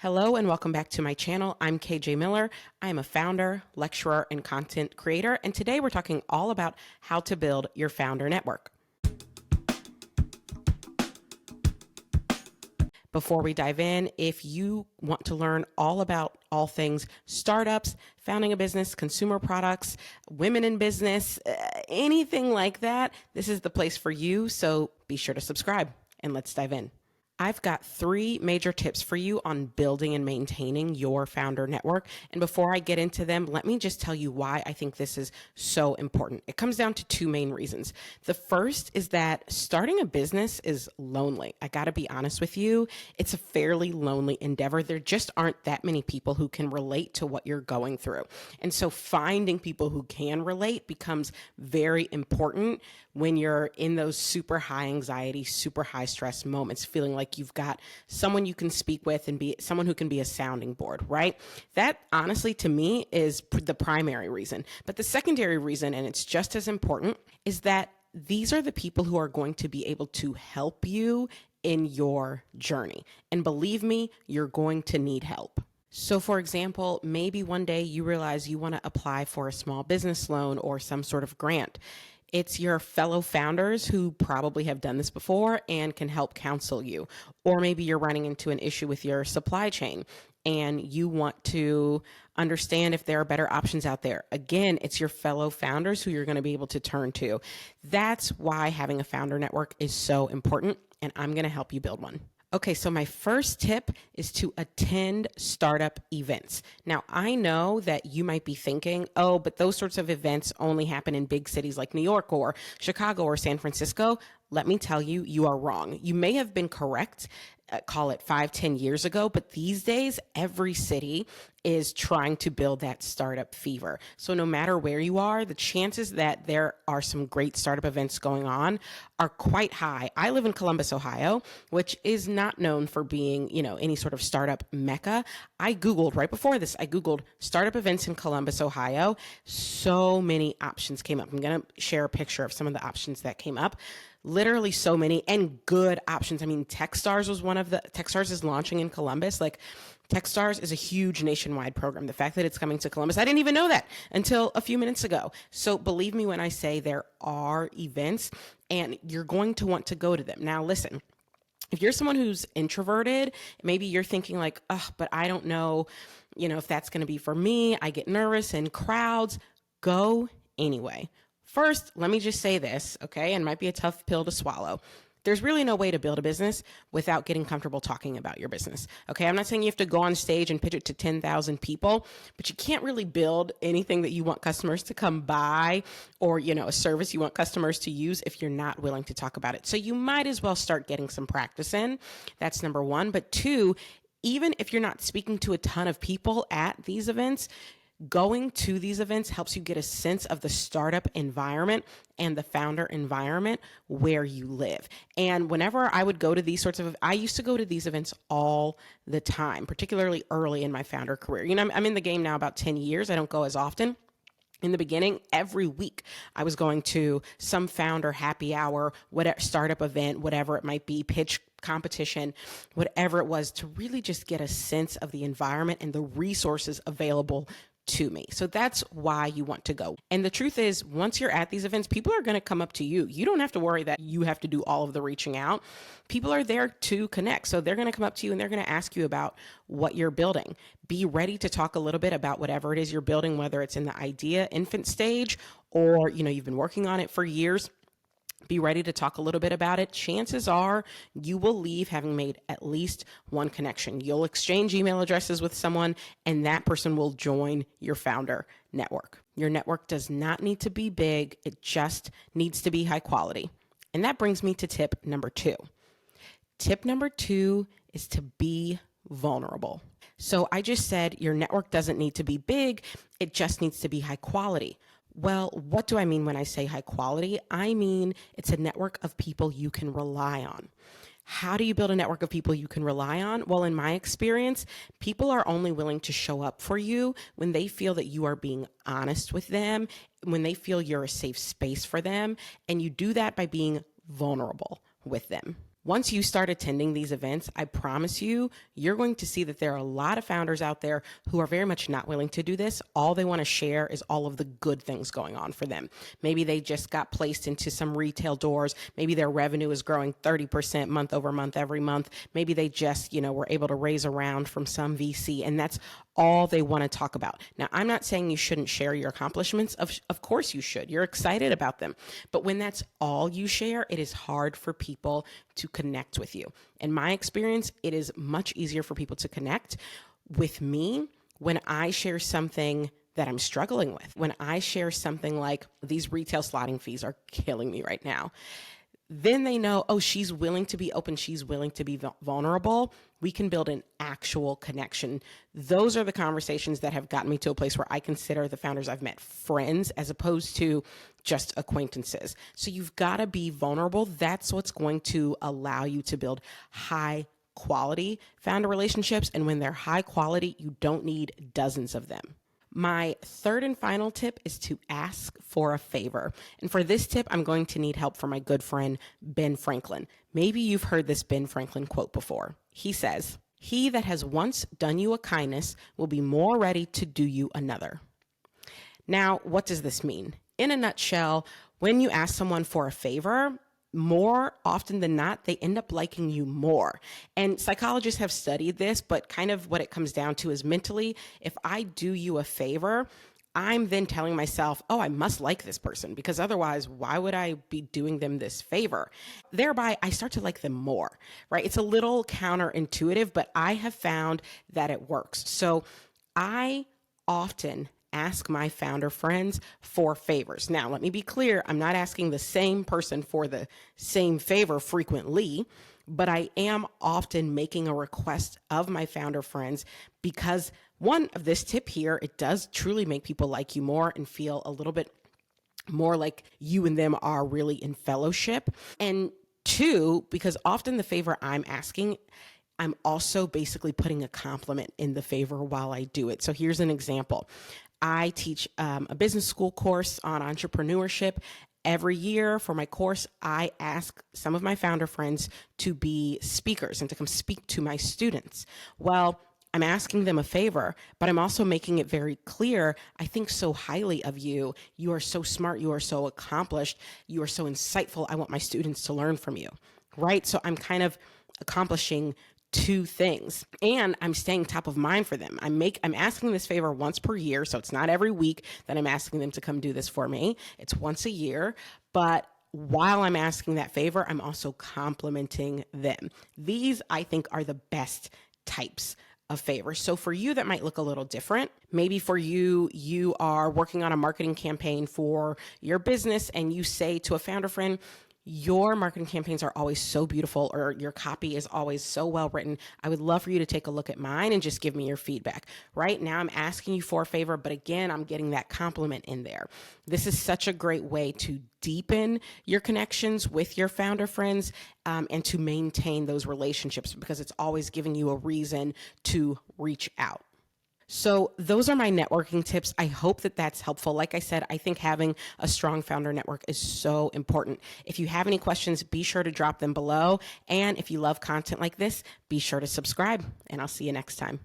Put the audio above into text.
Hello and welcome back to my channel. I'm KJ Miller. I am a founder, lecturer, and content creator, and today we're talking all about how to build your founder network. Before we dive in, if you want to learn all about all things startups, founding a business, consumer products, women in business, anything like that, this is the place for you. So be sure to subscribe and let's dive in. I've got 3 major tips for you on building and maintaining your founder network. And before I get into them, let me just tell you why I think this is so important. It comes down to 2 main reasons. The first is that starting a business is lonely. I got to be honest with you. It's a fairly lonely endeavor. There just aren't that many people who can relate to what you're going through. And so finding people who can relate becomes very important when you're in those super high anxiety, super high stress moments, feeling like you've got someone you can speak with and be someone who can be a sounding board, right? That honestly to me is the primary reason. But the secondary reason, and it's just as important, is that these are the people who are going to be able to help you in your journey. And believe me, you're going to need help. So for example, maybe one day you realize you want to apply for a small business loan or some sort of grant. It's your fellow founders who probably have done this before and can help counsel you. Or maybe you're running into an issue with your supply chain and you want to understand if there are better options out there. Again, it's your fellow founders who you're going to be able to turn to. That's why having a founder network is so important, and I'm going to help you build one. Okay, so my first tip is to attend startup events. Now, I know that you might be thinking, oh, but those sorts of events only happen in big cities like New York or Chicago or San Francisco. Let me tell you, you are wrong. You may have been correct, call it 5-10 years ago, but these days, every city is trying to build that startup fever. So no matter where you are, the chances that there are some great startup events going on are quite high. I live in Columbus, Ohio, which is not known for being, any sort of startup mecca. I Googled right before this, I Googled startup events in Columbus, Ohio. So many options came up. I'm going to share a picture of some of the options that came up. Literally so many and good options. I mean, Techstars was one of the, Techstars is launching in Columbus. Like Techstars is a huge nationwide program. The fact that it's coming to Columbus, I didn't even know that until a few minutes ago. So believe me when I say there are events and you're going to want to go to them. Now listen, if you're someone who's introverted, maybe you're thinking like, oh, but I don't know, if that's going to be for me. I get nervous in crowds. Go anyway. First, let me just say this, okay, and it might be a tough pill to swallow. There's really no way to build a business without getting comfortable talking about your business. Okay, I'm not saying you have to go on stage and pitch it to 10,000 people, but you can't really build anything that you want customers to come buy or, a service you want customers to use if you're not willing to talk about it. So you might as well start getting some practice in. That's number 1. But 2, even if you're not speaking to a ton of people at these events, going to these events helps you get a sense of the startup environment and the founder environment where you live. And whenever I would go to these sorts of, I used to go to these events all the time, particularly early in my founder career. I'm in the game now about 10 years. I don't go as often. In the beginning, every week I was going to some founder happy hour, whatever startup event, whatever it might be, pitch competition, whatever it was, to really just get a sense of the environment and the resources available to me. So that's why you want to go. And the truth is, once you're at these events, people are going to come up to you. You don't have to worry that you have to do all of the reaching out. People are there to connect. So they're going to come up to you and they're going to ask you about what you're building. Be ready to talk a little bit about whatever it is you're building, whether it's in the idea infant stage or, you've been working on it for years. Be ready to talk a little bit about it. Chances are you will leave having made at least one connection. You'll exchange email addresses with someone and that person will join your founder network. Your network does not need to be big. It just needs to be high quality. And that brings me to tip number 2. Tip number 2 is to be vulnerable. So I just said your network doesn't need to be big. It just needs to be high quality. Well, what do I mean when I say high quality? I mean, it's a network of people you can rely on. How do you build a network of people you can rely on? Well, in my experience, people are only willing to show up for you when they feel that you are being honest with them, when they feel you're a safe space for them, and you do that by being vulnerable with them. Once you start attending these events, I promise you, you're going to see that there are a lot of founders out there who are very much not willing to do this. All they want to share is all of the good things going on for them. Maybe they just got placed into some retail doors. Maybe their revenue is growing 30% month over month every month. Maybe they just, were able to raise a round from some VC, and that's all they want to talk about. Now, I'm not saying you shouldn't share your accomplishments. Of course you should. You're excited about them. But when that's all you share, it is hard for people to connect with you. In my experience, it is much easier for people to connect with me when I share something that I'm struggling with. When I share something like, these retail slotting fees are killing me right now, then they know, oh, she's willing to be open. She's willing to be vulnerable. We can build an actual connection. Those are the conversations that have gotten me to a place where I consider the founders I've met friends as opposed to just acquaintances. So you've got to be vulnerable. That's what's going to allow you to build high quality founder relationships. And when they're high quality, you don't need dozens of them. My third and final tip is to ask for a favor. And for this tip, I'm going to need help from my good friend, Ben Franklin. Maybe you've heard this Ben Franklin quote before. He says, "He that has once done you a kindness will be more ready to do you another." Now, what does this mean? In a nutshell, when you ask someone for a favor, more often than not, they end up liking you more. And psychologists have studied this, but kind of what it comes down to is mentally, if I do you a favor, I'm then telling myself, oh, I must like this person, because otherwise, why would I be doing them this favor? Thereby, I start to like them more, right? It's a little counterintuitive, but I have found that it works. So I often ask my founder friends for favors. Now, let me be clear. I'm not asking the same person for the same favor frequently, but I am often making a request of my founder friends because one of this tip here, it does truly make people like you more and feel a little bit more like you and them are really in fellowship. And two, because often the favor I'm asking, I'm also basically putting a compliment in the favor while I do it. So here's an example. I teach a business school course on entrepreneurship. Every year for my course, I ask some of my founder friends to be speakers and to come speak to my students. Well, I'm asking them a favor, but I'm also making it very clear, I think so highly of you. You are so smart. You are so accomplished. You are so insightful. I want my students to learn from you, right? So I'm kind of accomplishing two things, and I'm staying top of mind for them. I'm asking this favor once per year, so it's not every week that I'm asking them to come do this for me. It's once a year, but while I'm asking that favor, I'm also complimenting them. These, I think, are the best types of favors. So for you, that might look a little different. Maybe for you, you are working on a marketing campaign for your business, and you say to a founder friend, your marketing campaigns are always so beautiful, or your copy is always so well written. I would love for you to take a look at mine and just give me your feedback. Right now, I'm asking you for a favor, but again, I'm getting that compliment in there. This is such a great way to deepen your connections with your founder friends and to maintain those relationships, because it's always giving you a reason to reach out. So those are my networking tips. I hope that that's helpful. Like I said, I think having a strong founder network is so important. If you have any questions, be sure to drop them below. And if you love content like this, be sure to subscribe, and I'll see you next time.